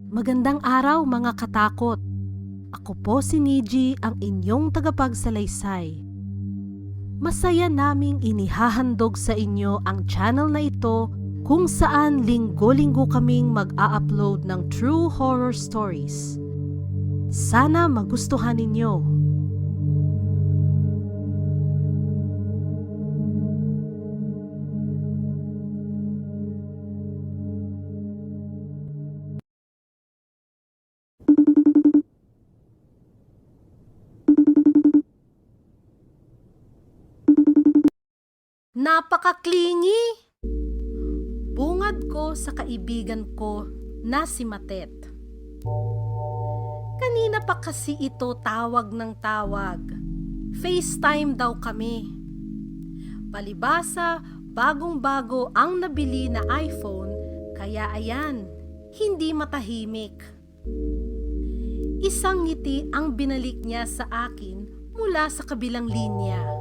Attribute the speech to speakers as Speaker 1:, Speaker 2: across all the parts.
Speaker 1: Magandang araw mga katakot. Ako po si Niji, ang inyong tagapagsalaysay. Masaya naming inihahandog sa inyo ang channel na ito kung saan linggo-linggo kaming mag-a-upload ng true horror stories. Sana magustuhan ninyo. Napaka-clingy! Bungad ko sa kaibigan ko na si Matet. Kanina pa kasi ito tawag ng tawag. FaceTime daw kami. Palibasa, bagong-bago ang nabili na iPhone, kaya ayan, hindi matahimik. Isang ngiti ang binalik niya sa akin mula sa kabilang linya.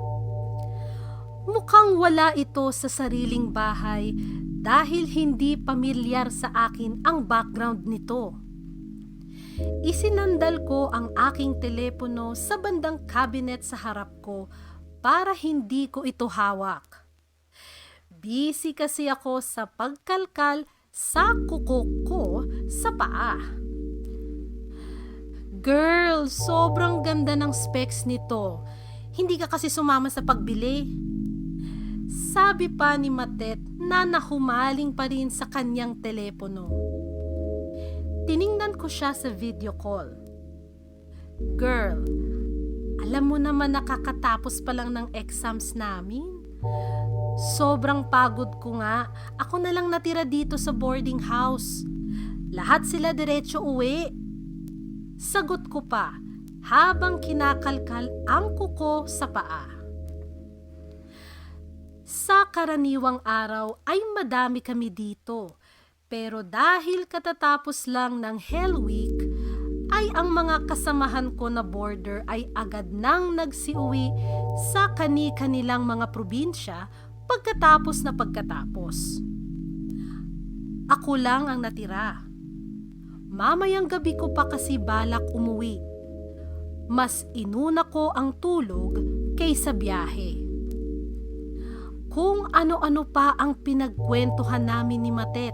Speaker 1: Mukhang wala ito sa sariling bahay dahil hindi pamilyar sa akin ang background nito. Isinandal ko ang aking telepono sa bandang cabinet sa harap ko para hindi ko ito hawak. Busy kasi ako sa pagkalkal sa kuko ko sa paa. Girl, sobrang ganda ng specs nito. Hindi ka kasi sumama sa pagbili. Sabi pa ni Matet na nahumaling pa rin sa kanyang telepono. Tiningnan ko siya sa video call. Girl, alam mo naman nakakatapos pa lang ng exams namin. Sobrang pagod ko nga. Ako na lang natira dito sa boarding house. Lahat sila diretso uwi. Sagot ko pa habang kinakalkal ang kuko sa paa. Sa karaniwang araw ay madami kami dito, pero dahil katatapos lang ng Hell Week, ay ang mga kasamahan ko na boarder ay agad nang nagsiuwi sa kani-kanilang mga probinsya pagkatapos. Ako lang ang natira. Mamayang gabi ko pa kasi balak umuwi. Mas inuna ko ang tulog kaysa biyahe. Kung ano-ano pa ang pinagkwentuhan namin ni Matet.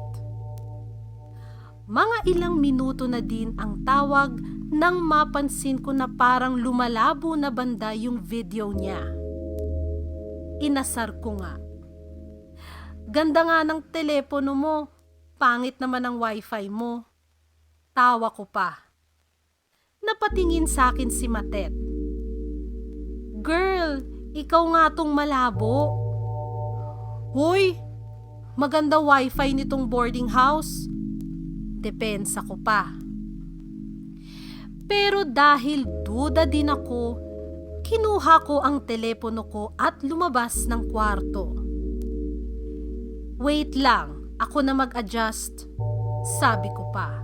Speaker 1: Mga ilang minuto na din ang tawag nang mapansin ko na parang lumalabo na banda yung video niya. Inasar ko nga. Ganda nga ng telepono mo, pangit naman ang wifi mo. Tawa ko pa. Napatingin sa akin si Matet. Girl, ikaw nga tong malabo. Hoy, maganda wifi nitong boarding house. Depensa ko pa. Pero dahil duda din ako, kinuha ko ang telepono ko at lumabas ng kwarto. Wait lang, ako na mag-adjust, sabi ko pa.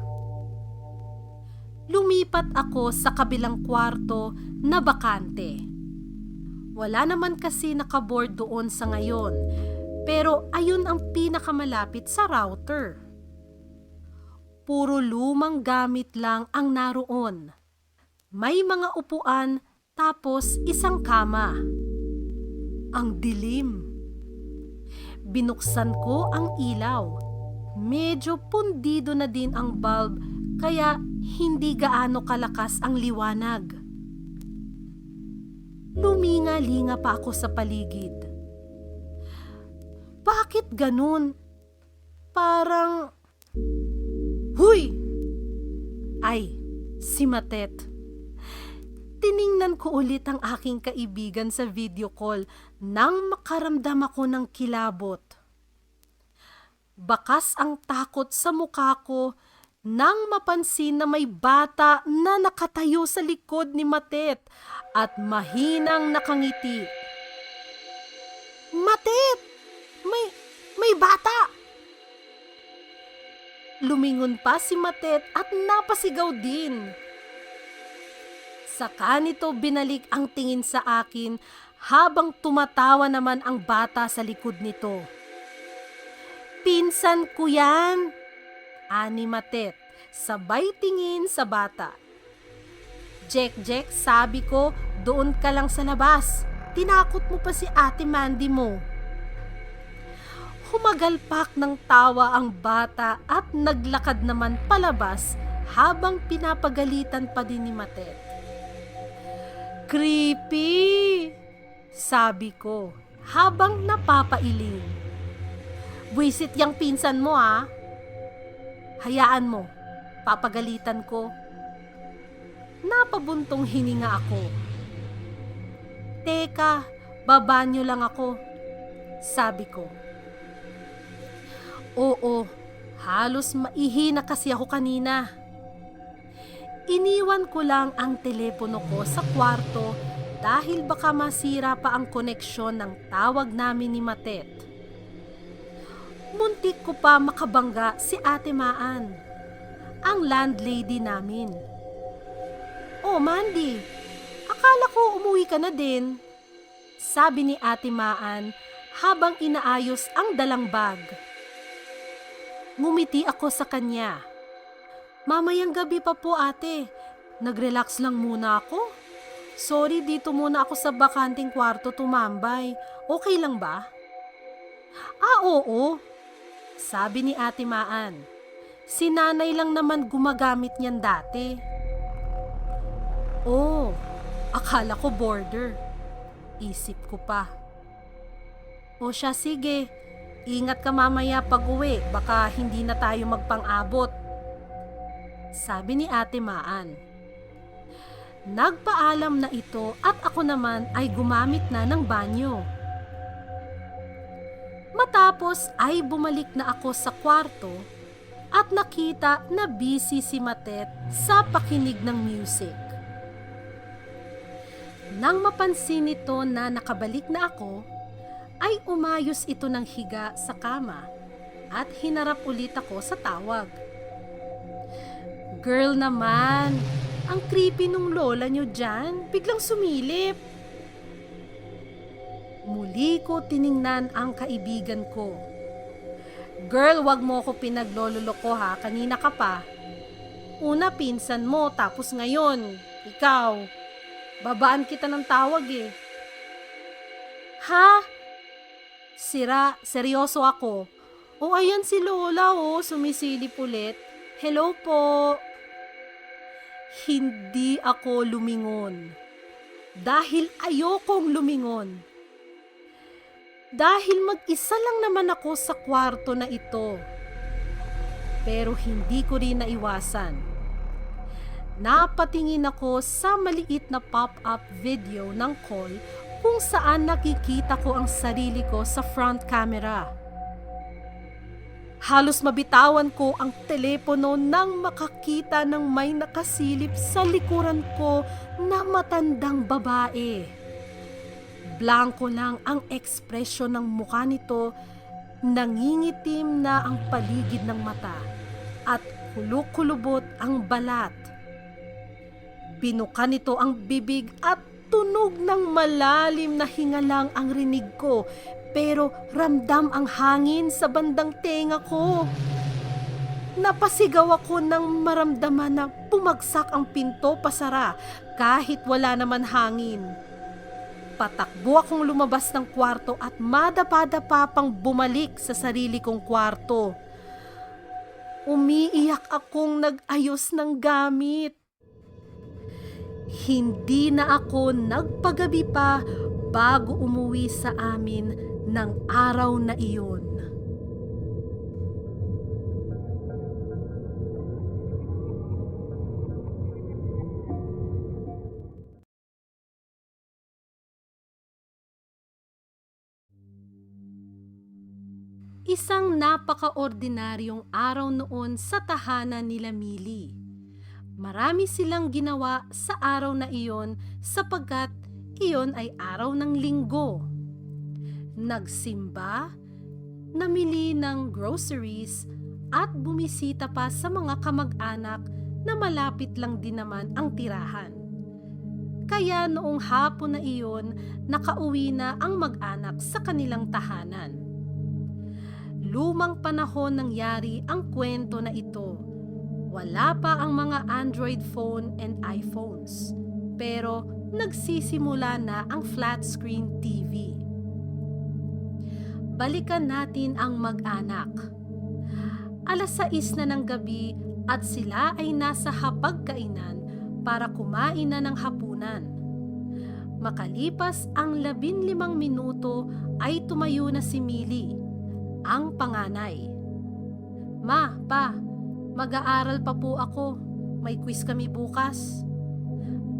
Speaker 1: Lumipat ako sa kabilang kwarto na bakante. Wala naman kasi nakaboard doon sa ngayon. Pero ayun ang pinakamalapit sa router. Puro lumang gamit lang ang naroon. May mga upuan tapos isang kama. Ang dilim. Binuksan ko ang ilaw. Medyo pundido na din ang bulb kaya hindi gaano kalakas ang liwanag. Luminga-linga pa ako sa paligid. Bakit ganun? Parang... Huy! Ay, si Matet. Tiningnan ko ulit ang aking kaibigan sa video call nang makaramdam ako ng kilabot. Bakas ang takot sa mukha ko nang mapansin na may bata na nakatayo sa likod ni Matet at mahinang nakangiti. Matet! May bata! Lumingon pa si Matet at napasigaw din. Saka nito binalik ang tingin sa akin habang tumatawa naman ang bata sa likod nito. Pinsan ko yan, ani Matet, Sabay tingin sa bata. Jek, sabi ko, doon ka lang sa labas. Tinakot mo pa si Ate Mandy mo. Humagalpak ng tawa ang bata at naglakad naman palabas habang pinapagalitan pa din ni Matet. Creepy! Sabi ko habang napapailing. Buisit yang pinsan mo ha. Hayaan mo, papagalitan ko. Napabuntong hininga ako. Teka, babanyo lang ako. Sabi ko. Oo, halos maihi na kasi ako kanina. Iniwan ko lang ang telepono ko sa kwarto dahil baka masira pa ang koneksyon ng tawag namin ni Matet. Muntik ko pa makabangga si Ate Maan, ang landlady namin. Oh, Mandy, akala ko umuwi ka na din, sabi ni Ate Maan habang inaayos ang dalang bag. Ngumiti ako sa kanya. Mamayang gabi pa po ate, nag-relax lang muna ako. Sorry, dito muna ako sa bakanting kwarto tumambay. Okay lang ba? Oo, sabi ni Ate Maan. Si nanay lang naman gumagamit niyan dati. Oh, akala ko border. Isip ko pa. O siya, sige. Ingat ka mamaya pag uwi, baka hindi na tayo magpang-abot. Sabi ni Ate Maan. Nagpaalam na ito at ako naman ay gumamit na ng banyo. Matapos ay bumalik na ako sa kwarto at nakita na busy si Matet sa pakinig ng music. Nang mapansin nito na nakabalik na ako, ay umayos ito ng higa sa kama at hinarap ulit ako sa tawag. Girl naman, ang creepy nung lola nyo dyan, biglang sumilip. Muli ko tiningnan ang kaibigan ko. Girl, wag mo ko pinaglololoko ha, kanina ka pa. Una pinsan mo, tapos ngayon, ikaw. Babaan kita ng tawag eh. Ha? Sira, seryoso ako. O ayan si Lola sumisilip ulit. Hello po. Hindi ako lumingon. Dahil ayokong lumingon. Dahil mag-isa lang naman ako sa kwarto na ito. Pero hindi ko rin naiwasan. Napatingin ako sa maliit na pop-up video ng call kung saan nakikita ko ang sarili ko sa front camera. Halos mabitawan ko ang telepono nang makakita ng may nakasilip sa likuran ko na matandang babae. Blanko lang ang ekspresyon ng mukha nito, nangingitim na ang paligid ng mata at kulukulubot ang balat. Binuka nito ang bibig at tunog ng malalim na hinga lang ang rinig ko, pero ramdam ang hangin sa bandang tenga ko. Napasigaw ako nang maramdaman na bumagsak ang pinto pasara kahit wala naman hangin. Patakbo akong lumabas ng kwarto at madapa-dapa pang bumalik sa sarili kong kwarto. Umiiyak akong nag-ayos ng gamit. Hindi na ako nagpagabi pa bago umuwi sa amin ng araw na iyon. Isang napaka-ordinaryong araw noon sa tahanan nila Millie. Marami silang ginawa sa araw na iyon sapagkat iyon ay araw ng linggo. Nagsimba, namili ng groceries at bumisita pa sa mga kamag-anak na malapit lang din naman ang tirahan. Kaya noong hapon na iyon, nakauwi na ang mag-anak sa kanilang tahanan. Lumang panahon nangyari ang kwento na ito. Wala pa ang mga Android phone and iPhones, pero nagsisimula na ang flat screen TV. Balikan natin ang mag-anak. 6:00 na ng gabi at sila ay nasa hapagkainan para kumain na ng hapunan. Makalipas ang 15 minuto ay tumayo na si Millie, ang panganay. "Ma, pa, mag-aaral pa po ako. May quiz kami bukas."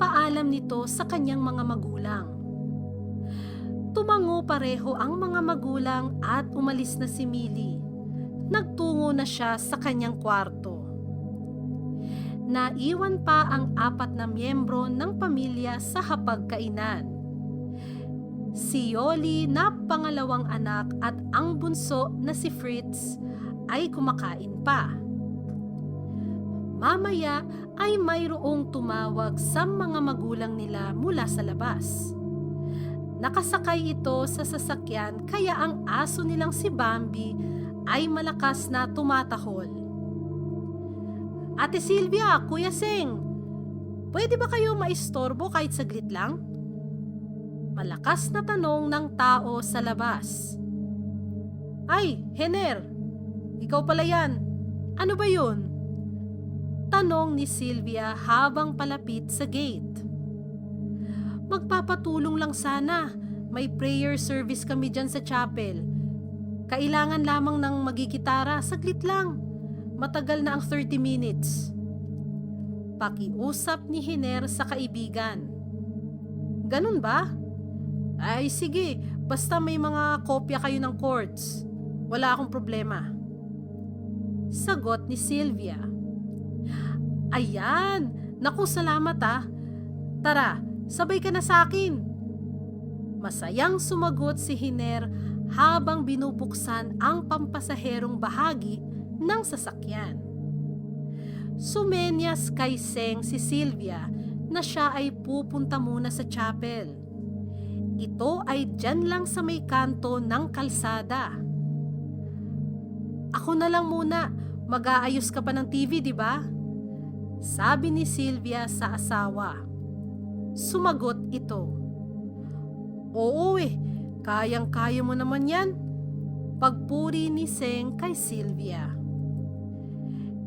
Speaker 1: Paalam nito sa kanyang mga magulang. Tumango pareho ang mga magulang at umalis na si Millie. Nagtungo na siya sa kanyang kwarto. Naiwan pa ang 4 na miyembro ng pamilya sa hapagkainan. Si Yoli na pangalawang anak at ang bunso na si Fritz ay kumakain pa. Mamaya ay mayroong tumawag sa mga magulang nila mula sa labas. Nakasakay ito sa sasakyan kaya ang aso nilang si Bambi ay malakas na tumatahol. "Ate Sylvia, Kuya Seng, pwede ba kayo maistorbo kahit saglit lang?" Malakas na tanong ng tao sa labas. "Ay, Hener, ikaw pala yan. Ano ba yun?" Tanong ni Sylvia habang palapit sa gate. "Magpapatulong lang sana. May prayer service kami dyan sa chapel. Kailangan lamang ng magigitara, saglit lang. Matagal na ang 30 minutes. Pakiusap ni Hiner sa kaibigan. "Ganun ba? Ay sige, basta may mga kopya kayo ng chords. Wala akong problema." Sagot ni Sylvia. "Ayan, naku salamat ah. Tara, sabay ka na sa akin." Masayang sumagot si Hiner habang binubuksan ang pampasaherong bahagi ng sasakyan. Sumenyas kay Seng si Sylvia na siya ay pupunta muna sa chapel. Ito ay dyan lang sa may kanto ng kalsada. "Ako na lang muna, mag-aayos ka pa ng TV, di ba?" Sabi ni Sylvia sa asawa. Sumagot ito. "Oo kayang-kaya mo naman yan." Pagpuri ni Seng kay Sylvia.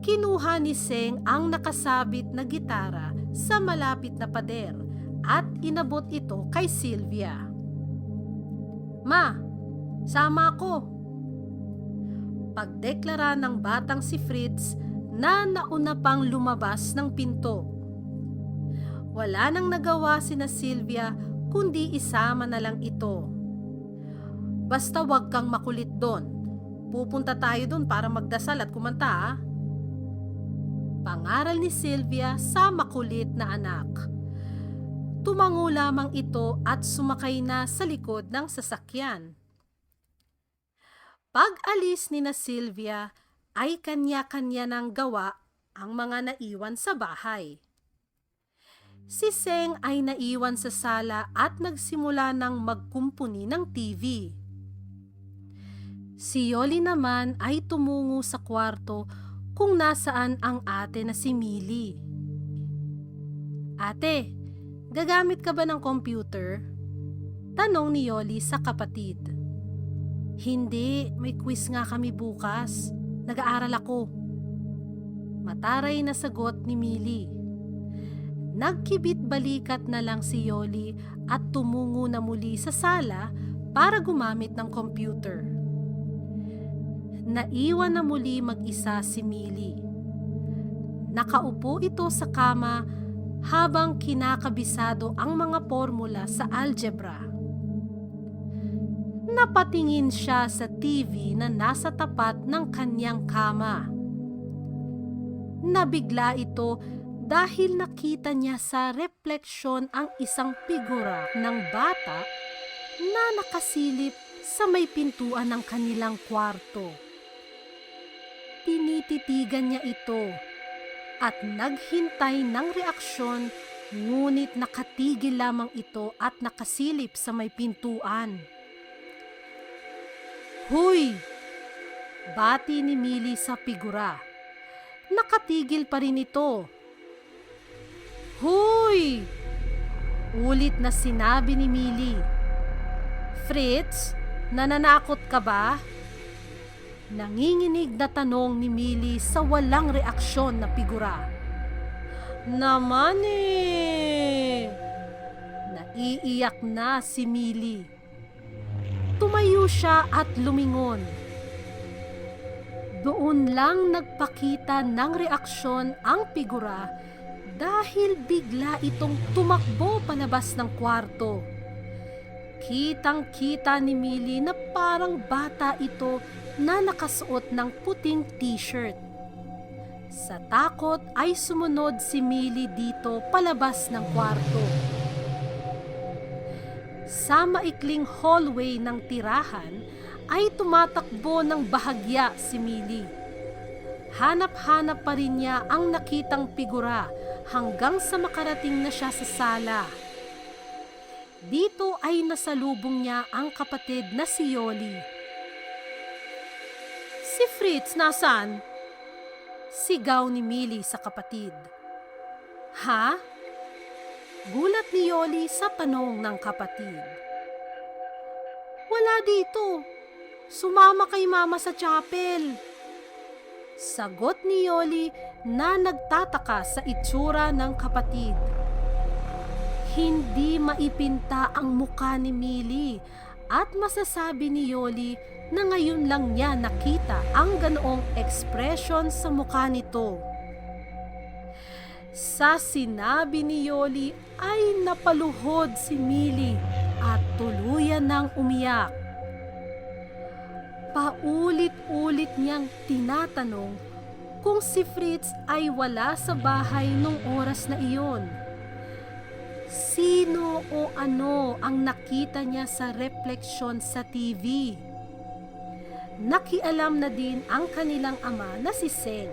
Speaker 1: Kinuha ni Seng ang nakasabit na gitara sa malapit na pader at inabot ito kay Sylvia. "Ma, sama ako." Pagdeklara ng batang si Fritz na nauna pang lumabas ng pinto. Wala nang nagawa sina Sylvia kundi isama na lang ito. "Basta wag kang makulit doon. Pupunta tayo doon para magdasal at kumanta ah." Pangaral ni Sylvia sa makulit na anak. Tumango lamang ito at sumakay na sa likod ng sasakyan. Pag-alis ni na Sylvia ay kanya-kanya ng gawa ang mga naiwan sa bahay. Si Seng ay naiwan sa sala at nagsimula ng magkumpuni ng TV. Si Yoli naman ay tumungo sa kwarto kung nasaan ang ate na si Millie. "Ate, gagamit ka ba ng computer?" Tanong ni Yoli sa kapatid. "Hindi, may quiz nga kami bukas. Nag-aaral ako." Mataray na sagot ni Millie. Nagkibit balikat na lang si Yoli at tumungo na muli sa sala para gumamit ng computer. Naiwan na muli mag-isa si Millie. Nakaupo ito sa kama habang kinakabisado ang mga formula sa algebra. Napatingin siya sa TV na nasa tapat ng kanyang kama. Nabigla ito dahil nakita niya sa refleksyon ang isang figura ng bata na nakasilip sa may pintuan ng kanilang kwarto. Tinititigan niya ito at naghintay ng reaksyon, ngunit nakatigil lamang ito at nakasilip sa may pintuan. "Huy!" Bati ni Millie sa figura. nakatigil pa rin ito. "Huy!" ulit na sinabi ni Millie. "Fritz, nananakot ka ba?" Nanginginig na tanong ni Millie sa walang reaksyon na figura. "Naman eh!" Naiiyak na si Millie. Tumayo siya at lumingon. Doon lang nagpakita ng reaksyon ang figura dahil bigla itong tumakbo palabas ng kwarto. Kitang-kita ni Millie na parang bata ito na nakasuot ng puting t-shirt. Sa takot ay sumunod si Millie dito palabas ng kwarto. Sa maikling hallway ng tirahan ay tumatakbo ng bahagya si Millie. Hanap-hanap pa rin niya ang nakitang figura hanggang sa makarating na siya sa sala. Dito ay nasalubong niya ang kapatid na si Yoli. "Si Fritz nasaan?" sigaw ni Millie sa kapatid. "Ha?" gulat ni Yoli sa tanong ng kapatid. "Wala dito. Sumama kay mama sa chapel." Sagot ni Yoli na nagtataka sa itsura ng kapatid. Hindi maipinta ang muka ni Millie at masasabi ni Yoli na ngayon lang niya nakita ang ganoong ekspresyon sa muka nito. Sa sinabi ni Yoli ay napaluhod si Millie at tuluyan ng umiyak. Paulit-ulit niyang tinatanong kung si Fritz ay wala sa bahay nung oras na iyon. Sino o ano ang nakita niya sa refleksyon sa TV? Nakialam na din ang kanilang ama na si Seng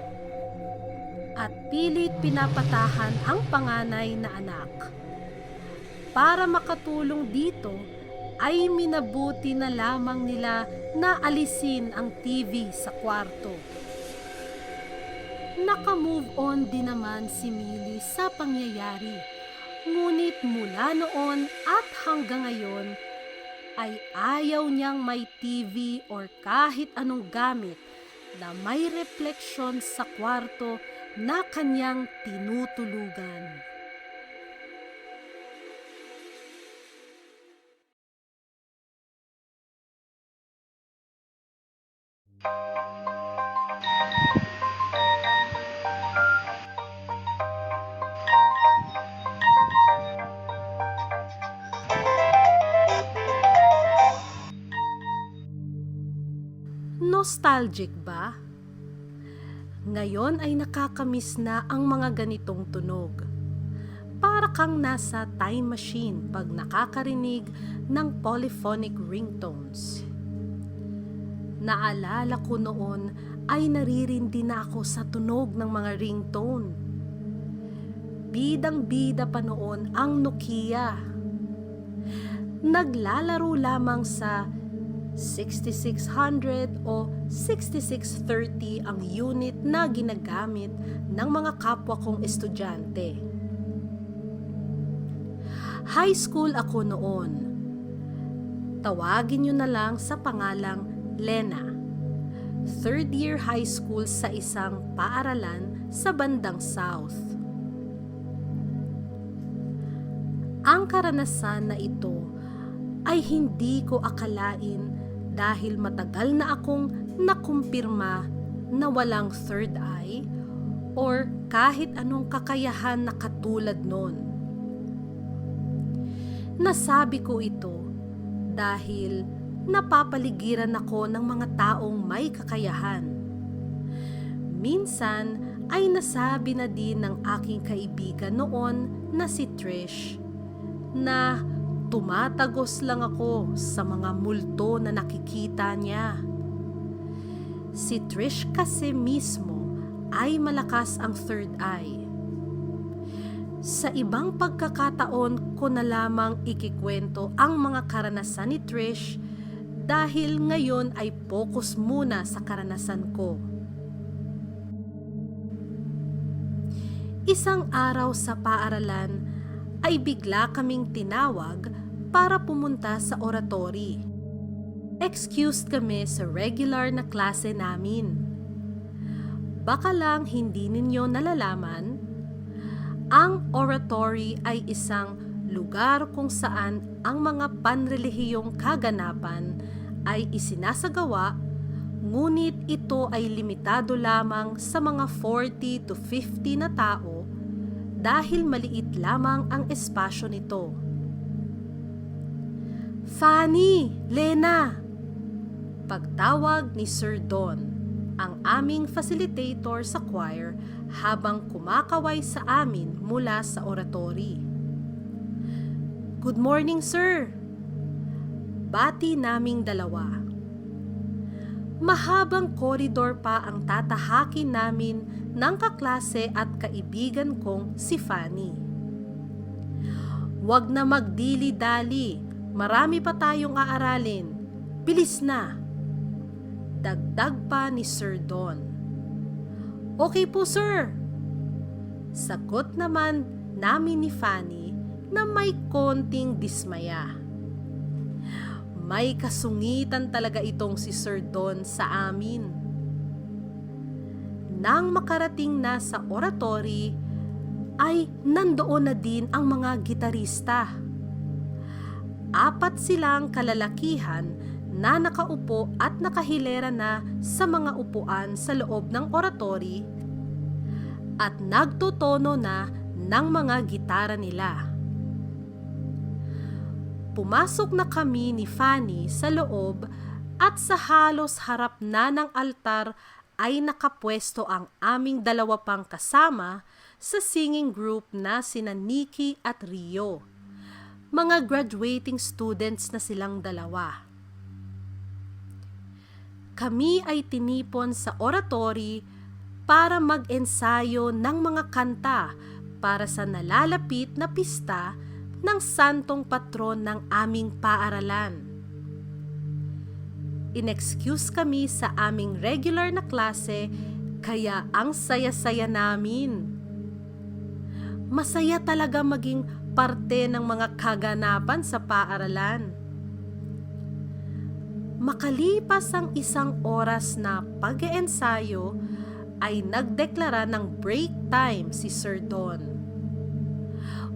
Speaker 1: at pilit pinapatahan ang panganay na anak. Para makatulong dito, ay minabuti na lamang nila na alisin ang TV sa kwarto. Naka-move on din naman si Millie sa pangyayari, ngunit mula noon at hanggang ngayon ay ayaw niyang may TV or kahit anong gamit na may refleksyon sa kwarto na kanyang tinutulugan. Nostalgic ba? Ngayon ay nakakamiss na ang mga ganitong tunog. Para kang nasa time machine pag nakakarinig ng polyphonic ringtones. Naalala ko noon ay naririndi na ako sa tunog ng mga ringtone. Bidang-bida pa noon ang Nokia. Naglalaro lamang sa 6600 o 6630 ang unit na ginagamit ng mga kapwa kong estudyante. High school ako noon. Tawagin nyo na lang sa pangalang Lena. Third year high school sa isang paaralan sa bandang South. Ang karanasan na ito ay hindi ko akalain dahil matagal na akong nakumpirma na walang third eye or kahit anong kakayahan na katulad nun. Nasabi ko ito dahil napapaligiran ako ng mga taong may kakayahan. Minsan ay nasabi na din ng aking kaibigan noon na si Trish na tumatagos lang ako sa mga multo na nakikita niya. Si Trish kasi mismo ay malakas ang third eye. Sa ibang pagkakataon ko na lamang ikikwento ang mga karanasan ni Trish dahil ngayon ay focus muna sa karanasan ko. Isang araw sa paaralan ay bigla kaming tinawag para pumunta sa oratory. Excused kami sa regular na klase namin. Baka lang hindi ninyo nalalaman, ang oratory ay isang lugar kung saan ang mga panrelihiyong kaganapan ay isinasagawa, ngunit ito ay limitado lamang sa mga 40 to 50 na tao dahil maliit lamang ang espasyo nito. Fanny, Lena! Pagtawag ni Sir Don, ang aming facilitator sa choir habang kumakaway sa amin mula sa oratory. Good morning, sir! Bati naming dalawa. Mahabang koridor pa ang tatahakin namin ng kaklase at kaibigan kong si Fanny. Huwag na magdili-dali, marami pa tayong aaralin. Bilis na! Dagdag pa ni Sir Don. Okay po, sir. Sagot naman namin ni Fanny na may konting dismaya. May kasungitan talaga itong si Sir Don sa amin. Nang makarating na sa oratory, ay nandoon na din ang mga gitarista. 4 silang kalalakihan na nakaupo at nakahilera na sa mga upuan sa loob ng oratory at nagtutono na ng mga gitara nila. Pumasok na kami ni Fanny sa loob at sa halos harap na ng altar ay nakapwesto ang aming 2 pang kasama sa singing group na sina Nikki at Rio. Mga graduating students na silang 2. Kami ay tinipon sa oratory para mag-ensayo ng mga kanta para sa nalalapit na pista ng santong patron ng aming paaralan. In-excuse kami sa aming regular na klase kaya ang saya-saya namin. Masaya talaga maging parte ng mga kaganapan sa paaralan. Makalipas ang 1 oras na pag-eensayo, ay nagdeklara ng break time si Sir Don.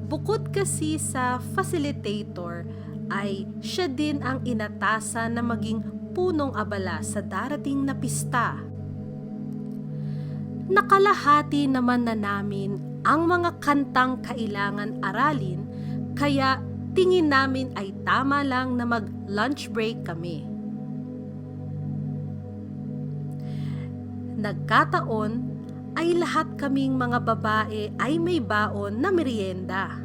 Speaker 1: Bukod kasi sa facilitator, ay siya din ang inatasan na maging punong abala sa darating na pista. Nakalahati naman na namin ang mga kantang kailangan aralin, kaya tingin namin ay tama lang na mag-lunch break kami. Nagkataon ay lahat kaming mga babae ay may baon na merienda.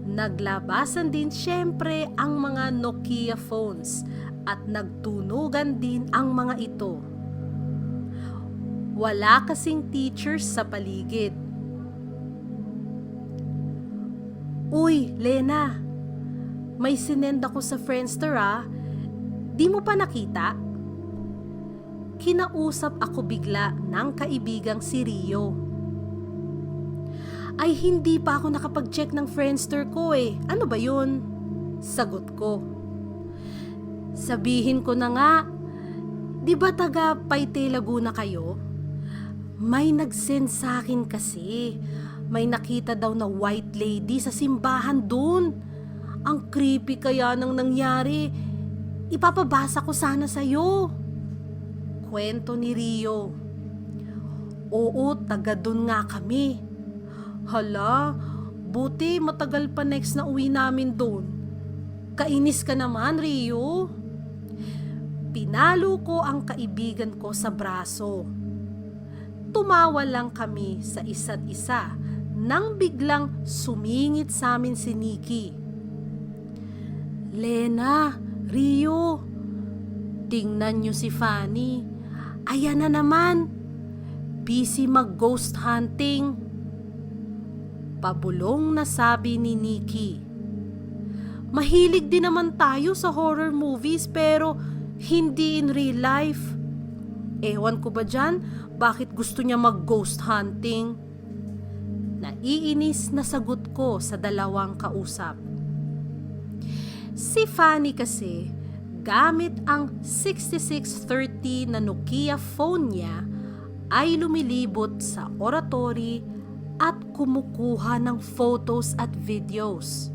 Speaker 1: Naglabasan din syempre ang mga Nokia phones at nagtunugan din ang mga ito. Wala kasing teachers sa paligid. Uy, Lena, may sinend ako sa Friendster ah. Di mo pa nakita? Kinausap ako bigla ng kaibigang si Rio. Ay hindi pa ako nakapag-check ng Friendster ko eh. Ano ba yun? Sagot ko. Sabihin ko na nga, di ba taga Paite, Laguna kayo? May nag-send sa akin kasi. May nakita daw na white lady sa simbahan dun. Ang creepy kaya nang nangyari. Ipapabasa ko sana sa'yo. Kwento ni Rio. Oo, taga dun nga kami. Hala, buti matagal pa next na uwi namin dun. Kainis ka naman, Rio. Pinalo ko ang kaibigan ko sa braso. Tumawa lang kami sa isa't isa nang biglang sumingit sa amin si Nikki. Lena, Rio, tingnan niyo si Fanny. Ayan na naman, busy mag-ghost hunting. Pabulong na sabi ni Nikki. Mahilig din naman tayo sa horror movies pero hindi in real life. Ewan ko ba dyan, bakit gusto niya mag-ghost hunting? Naiinis na sagot ko sa dalawang kausap. Si Fanny kasi, gamit ang 6630 na Nokia phone niya, ay lumilibot sa oratory at kumukuha ng photos at videos.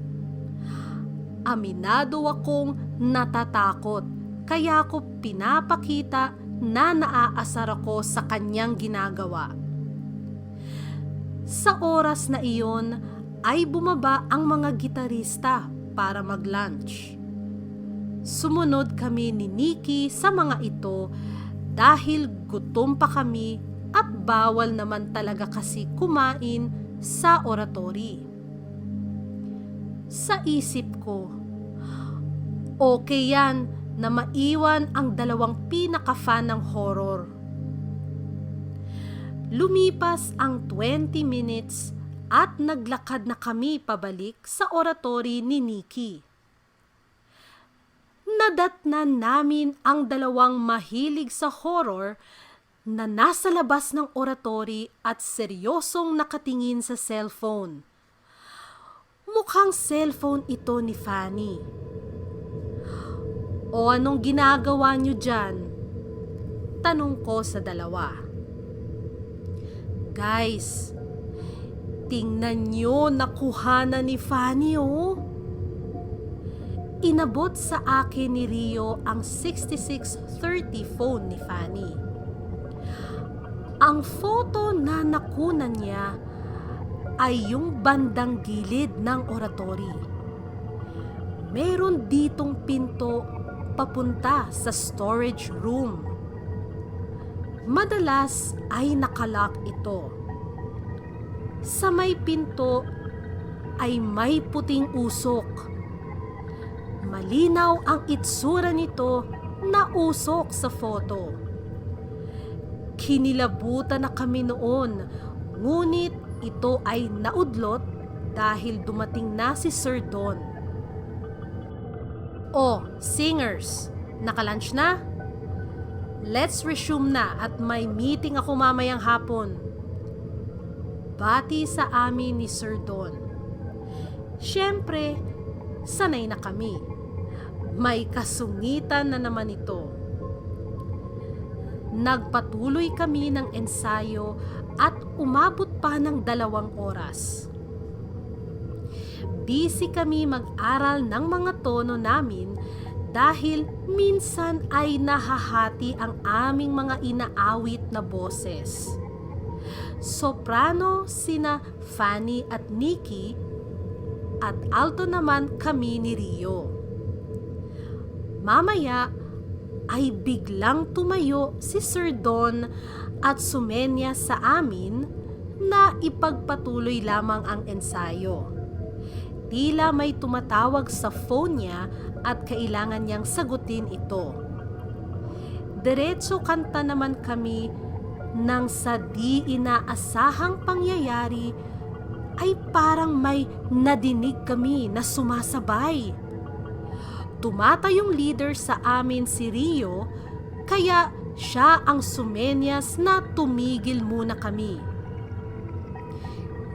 Speaker 1: Aminado akong natatakot, kaya ko pinapakita na naaasar ako sa kanyang ginagawa. Sa oras na iyon ay bumaba ang mga gitarista para mag-lunch. Sumunod kami ni Nikki sa mga ito dahil gutom pa kami at bawal naman talaga kasi kumain sa oratory. Sa isip ko, okay yan na maiwan ang dalawang pinaka-fan ng horror. Lumipas ang 20 minutes at naglakad na kami pabalik sa oratory ni Nikki. Nadatnan namin ang dalawang mahilig sa horror na nasa labas ng oratory at seryosong nakatingin sa cellphone. Mukhang cellphone ito ni Fanny. O anong ginagawa niyo dyan? Tanong ko sa dalawa. Guys, tingnan niyo, nakuha na ni Fanny oh. Inabot sa akin ni Rio ang 6630 phone ni Fanny. Ang photo na nakunan niya ay yung bandang gilid ng oratory. Meron ditong pinto papunta sa storage room. Madalas ay nakalock ito. Sa may pinto ay may puting usok. Malinaw ang itsura nito na usok sa photo. Kinilabutan na kami noon, ngunit ito ay naudlot dahil dumating na si Sir Don. Oh, singers, nakalunch na? Let's resume na at may meeting ako mamayang hapon. Bati sa amin ni Sir Don. Siyempre, sanay na kami. May kasungitan na naman ito. Nagpatuloy kami ng ensayo at umabot pa ng 2 oras. Busy kami mag-aral ng mga tono namin dahil minsan ay nahahati ang aming mga inaawit na boses. Soprano sina Fanny at Nikki at alto naman kami ni Rio. Mamaya ay biglang tumayo si Sir Don at sumenya sa amin na ipagpatuloy lamang ang ensayo. Tila may tumatawag sa phone niya at kailangan niyang sagutin ito. Diretso kanta naman kami nang sa di inaasahang pangyayari ay parang may nadinig kami na sumasabay. Tumatayong leader sa amin si Rio, kaya siya ang sumenyas na tumigil muna kami.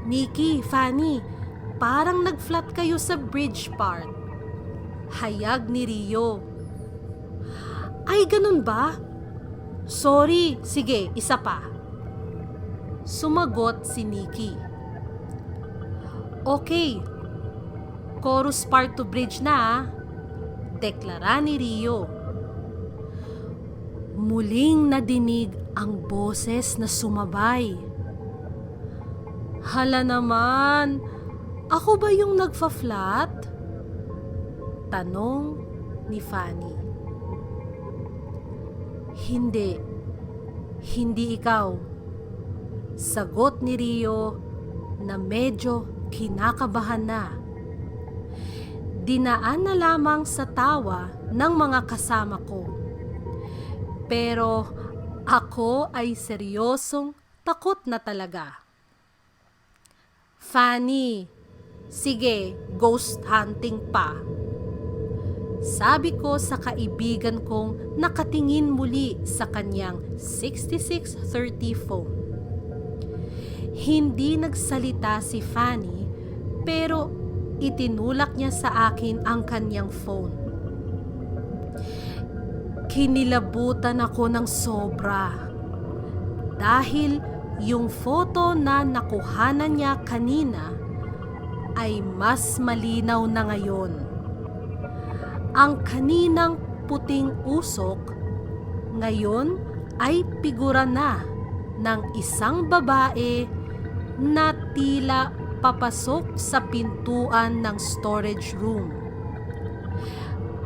Speaker 1: Nikki, Fanny, parang nag-flat kayo sa bridge part. Hayag ni Rio. Ay, ganun ba? Sorry, sige, isa pa. Sumagot si Nikki. Okay, chorus part to bridge na, deklara ni Rio. Muling nadinig ang boses na sumabay. Hala naman, ako ba yung nagfa-flat? Tanong ni Fanny. Hindi, hindi ikaw. Sagot ni Rio na medyo kinakabahan na. Dinaan na lamang sa tawa ng mga kasama ko. Pero ako ay seryosong takot na talaga. Fanny, sige, ghost hunting pa. Sabi ko sa kaibigan kong nakatingin muli sa kanyang 6630 phone. Hindi nagsalita si Fanny pero itinulak niya sa akin ang kanyang phone. Kinilabutan ako ng sobra dahil yung photo na nakuhanan niya kanina ay mas malinaw na ngayon. Ang kaninang puting usok ngayon ay figura na ng isang babae na tila papasok sa pintuan ng storage room.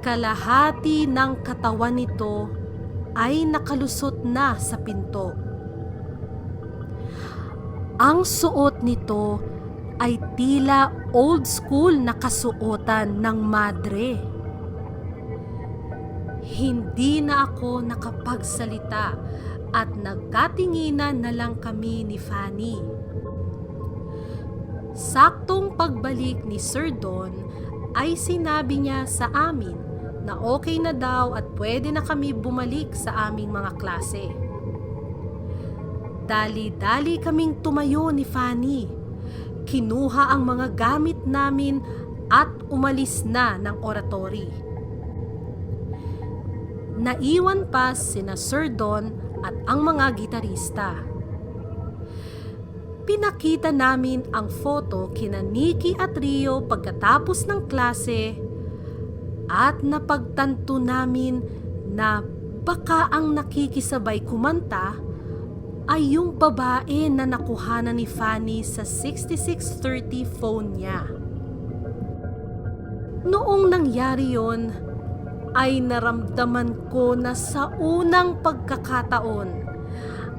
Speaker 1: Kalahati ng katawan nito ay nakalusot na sa pinto. Ang suot nito ay tila old school na kasuotan ng madre. Hindi na ako nakapagsalita at nagkatinginan na lang kami ni Fanny. Saktong pagbalik ni Sir Don ay sinabi niya sa amin na okay na daw at pwede na kami bumalik sa aming mga klase. Dali-dali kaming tumayo ni Fanny. Kinuha ang mga gamit namin at umalis na ng oratory. Naiwan pa sina Sir Don at ang mga gitarista. Pinakita namin ang photo kina Nikki at Rio pagkatapos ng klase at napagtanto namin na baka ang nakikisabay kumanta ay yung babae na nakuhanan ni Fanny sa 6630 phone niya. Noong nangyari yon, ay naramdaman ko na sa unang pagkakataon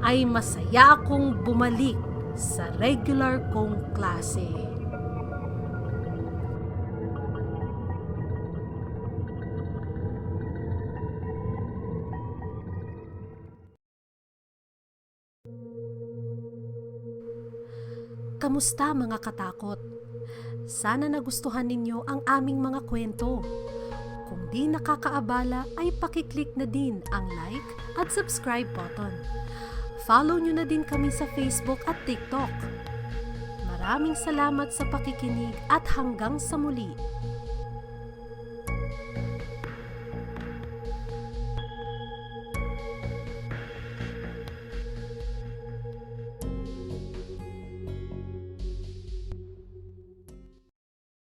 Speaker 1: ay masaya akong bumalik sa regular kong klase. Kamusta mga katakot? Sana nagustuhan ninyo ang aming mga kwento. Kung di nakakaabala ay pakiclick na din ang like at subscribe button. Follow nyo na din kami sa Facebook at TikTok. Maraming salamat sa pakikinig at hanggang sa muli.